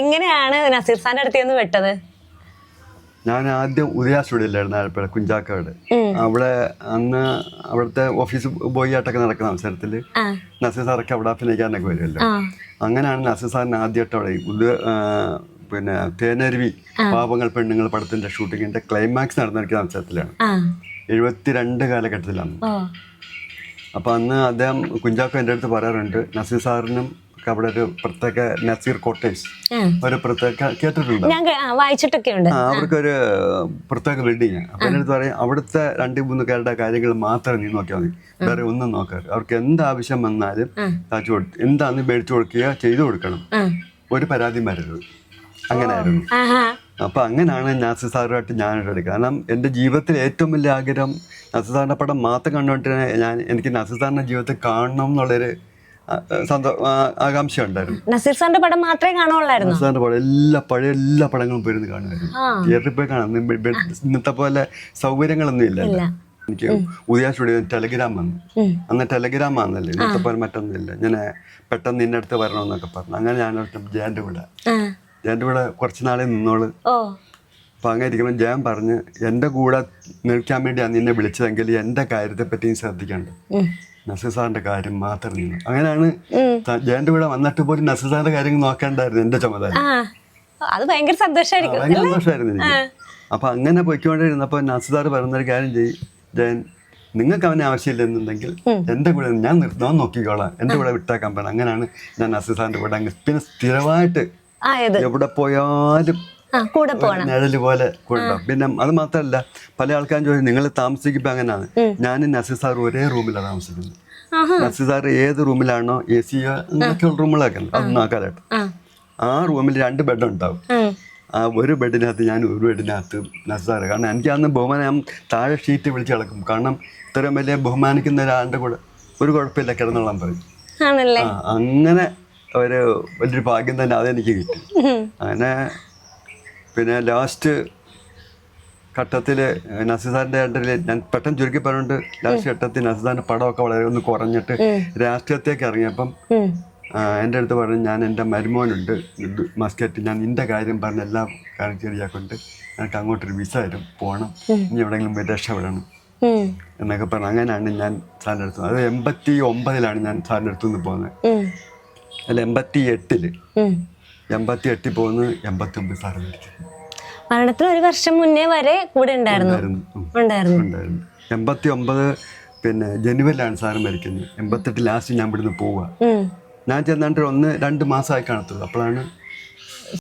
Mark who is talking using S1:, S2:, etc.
S1: എങ്ങനെയാണ് നസീർ സാറിന്റെ അടുത്ത് നിന്ന് വിട്ടത്?
S2: ഞാൻ ആദ്യം ഉദയ സ്റ്റുഡിയോയിലായിരുന്നു ആലപ്പുഴ കുഞ്ചാക്കാട്. അവിടെ അന്ന് അവിടുത്തെ ഓഫീസ് ബോയ് ആയിട്ടൊക്കെ നടക്കുന്ന അവസരത്തിൽ നസീർ സാറൊക്കെ അവിടെ അഭിനയിക്കാനൊക്കെ വരുമല്ലോ. അങ്ങനെയാണ് നസീർ സാറിന് ആദ്യമായിട്ട് അവിടെ പിന്നെ തേനരുവി പാവങ്ങൾ പെണ്ണുങ്ങൾ പടത്തിന്റെ ഷൂട്ടിങ്ങിന്റെ ക്ലൈമാക്സ് നടന്നിരിക്കുന്ന അവസരത്തിലാണ് 72 കാലഘട്ടത്തിലാണ്. അപ്പോൾ അന്ന് അദ്ദേഹം കുഞ്ചാക്കോ എൻ്റെ അടുത്ത് പറയാറുണ്ട്, നസീർ സാറിനും അവിടെ ഒരു പ്രത്യേക നസീർ കോട്ടേഴ്സ് ഒരു പ്രത്യേക കേട്ടിട്ടുണ്ട്,
S1: വായിച്ചിട്ടൊക്കെ ഉണ്ട്.
S2: അവർക്കൊരു പ്രത്യേക ബിൽഡിങ്. അപ്പം എൻ്റെ അടുത്ത് പറയും, അവിടുത്തെ 2-3 പേരുടെ കാര്യങ്ങൾ മാത്രം നീ നോക്കിയാൽ മതി, വേറെ ഒന്നും നോക്കാറ്. അവർക്ക് എന്താവശ്യം വന്നാലും സാധിച്ചു കൊടുത്ത് എന്താന്ന് മേടിച്ചു കൊടുക്കുക, ചെയ്തു കൊടുക്കണം, ഒരു പരാതിയും വരരുത്. അങ്ങനെയായിരുന്നു. അപ്പം അങ്ങനെയാണ് നസീർ സാറുമായിട്ട് ഞാനിട്ടത്. കാരണം എൻ്റെ ജീവിതത്തിൽ ഏറ്റവും വലിയ ആഗ്രഹം നസീർ സാറിൻ്റെ പടം മാത്രം കണ്ടുകൊണ്ടിട്ട് എനിക്ക് നസീർ സാറിൻ്റെ ജീവിതത്തിൽ കാണണം എന്നുള്ളൊരു ആകാംക്ഷ ഉണ്ടായിരുന്നു.
S1: നസീർ സാറിന്റെ പടം മാത്രമേ കാണുള്ളായിരുന്നു.
S2: നസീർ സാറിന്റെ പടം പഴയ എല്ലാ പടങ്ങളും പോയിരുന്നു കാണുമായിരുന്നു. തിയേറ്ററിൽ പോയി കാണാം. ഇന്നത്തെ പോലെ സൗകര്യങ്ങളൊന്നും ഇല്ലല്ലോ. എനിക്ക് ഉദയ സ്റ്റുഡിയോ ടെലഗ്രാം വന്നു. അന്ന് ടെലഗ്രാം വന്നല്ലേ, ഇന്നത്തെ പോലെ മറ്റൊന്നുമില്ല. ഞാൻ പെട്ടെന്ന് നിന്റെ അടുത്ത് വരണമെന്നൊക്കെ പറഞ്ഞു. അങ്ങനെ ഞാൻ ജയന്റെ കൂടെ കുറച്ച് നാളെ നിന്നോള്. അപ്പം അങ്ങനെ ഇരിക്കുമ്പോൾ ജയൻ പറഞ്ഞ്, എൻ്റെ കൂടെ നിൽക്കാൻ വേണ്ടിയാണ് നിന്നെ വിളിച്ചതെങ്കിൽ എൻ്റെ കാര്യത്തെ പറ്റി ശ്രദ്ധിക്കണ്ട, നസീർ സാറിന്റെ കാര്യം മാത്രം നീങ്ങും. അങ്ങനെയാണ് ജയന്റെ കൂടെ വന്നിട്ട് പോലും നസീർ സാറിന്റെ കാര്യങ്ങൾ നോക്കേണ്ടായിരുന്നു എൻ്റെ ചുമതല.
S1: അത് ഭയങ്കര സന്തോഷമായിരുന്നു എനിക്ക്.
S2: അപ്പൊ അങ്ങനെ പോയിക്കൊണ്ടിരുന്നപ്പോൾ നസീർ സാർ പറയുന്നൊരു കാര്യം ജയൻ, നിങ്ങൾക്ക് അവനെ ആവശ്യമില്ലെന്നുണ്ടെങ്കിൽ എൻ്റെ കൂടെ ഞാൻ നോക്കിക്കോളാം, എൻ്റെ കൂടെ വിട്ടേക്കാൻ പറഞ്ഞു. അങ്ങനെയാണ് ഞാൻ നസീർ സാറിന്റെ കൂടെ പിന്നെ സ്ഥിരമായിട്ട് എവിടെ പോയാലും നിഴല് പോലെ കൊണ്ടുപോകും. പിന്നെ അത് മാത്രമല്ല, പല ആൾക്കാരും ചോദിച്ചു നിങ്ങൾ താമസിക്കുമ്പോൾ അങ്ങനെയാണ്. ഞാനും നസീർ സാർ ഒരേ റൂമിലാണ് താമസിക്കുന്നത്. നസീർ സാർ ഏത് റൂമിലാണോ AC അങ്ങനെയൊക്കെയുള്ള റൂമുകളൊക്കെ അതൊന്നും ആക്കാനായിട്ട് ആ റൂമിൽ 2 ബെഡ് ഉണ്ടാവും. ആ ഒരു ബെഡിനകത്ത് ഞാൻ ഒരു ബെഡിനകത്ത് നസീർ സാറ്. കാരണം എനിക്ക് അന്ന് ബഹുമാനം താഴെ ഷീറ്റ് വിളിച്ച് കിടക്കും. കാരണം ഇത്രയും വലിയ ബഹുമാനിക്കുന്ന ഒരാളുടെ കൂടെ ഒരു കുഴപ്പമില്ല കിടന്നോളാൻ പറയും. അങ്ങനെ വലിയൊരു ഭാഗ്യം തന്നെ അതെനിക്ക് കിട്ടി. അങ്ങനെ പിന്നെ ലാസ്റ്റ് ഘട്ടത്തിൽ നസീർ സാറിൻ്റെ ഇടയിൽ ഞാൻ പെട്ടെന്ന് ചുരുക്കി പറഞ്ഞിട്ട് ലാസ്റ്റ് ഘട്ടത്തിൽ നസീർ സാറിൻ്റെ പടമൊക്കെ വളരെ ഒന്ന് കുറഞ്ഞിട്ട് രാഷ്ട്രീയത്തേക്ക് ഇറങ്ങിയപ്പം എൻ്റെ അടുത്ത് പറഞ്ഞു, ഞാൻ എൻ്റെ മരുമോനുണ്ട് മസ്കറ്റ്, ഞാൻ നിൻ്റെ കാര്യം പറഞ്ഞ എല്ലാ കാര്യം ശരിയാക്കൊണ്ട് എനിക്ക് അങ്ങോട്ടൊരു വിസ തരും, പോകണം, ഇനി എവിടെയെങ്കിലും പോയി രക്ഷപ്പെടണം എന്നൊക്കെ പറഞ്ഞു. അങ്ങനെയാണ് ഞാൻ സാറിൻ്റെ അടുത്ത്. അത് 89 ഞാൻ സാറിൻ്റെ അടുത്തു നിന്ന് പോകുന്നത്. അല്ല 88 പോകുന്നു. 89 സാറ് മരിച്ചു.
S1: മരണത്തിന് 1 വർഷം മുന്നേ വരെ കൂടെ ഉണ്ടായിരുന്നു.
S2: 89 പിന്നെ ജനുവരിയിലാണ് സാറ് മരിക്കുന്നത്. 88 ലാസ്റ്റ് ഞാൻ ഇവിടുന്ന് പോവുക. ഞാൻ ചെന്നിട്ട് 1-2 മാസമായി കാണത്തുള്ളൂ. അപ്പോഴാണ്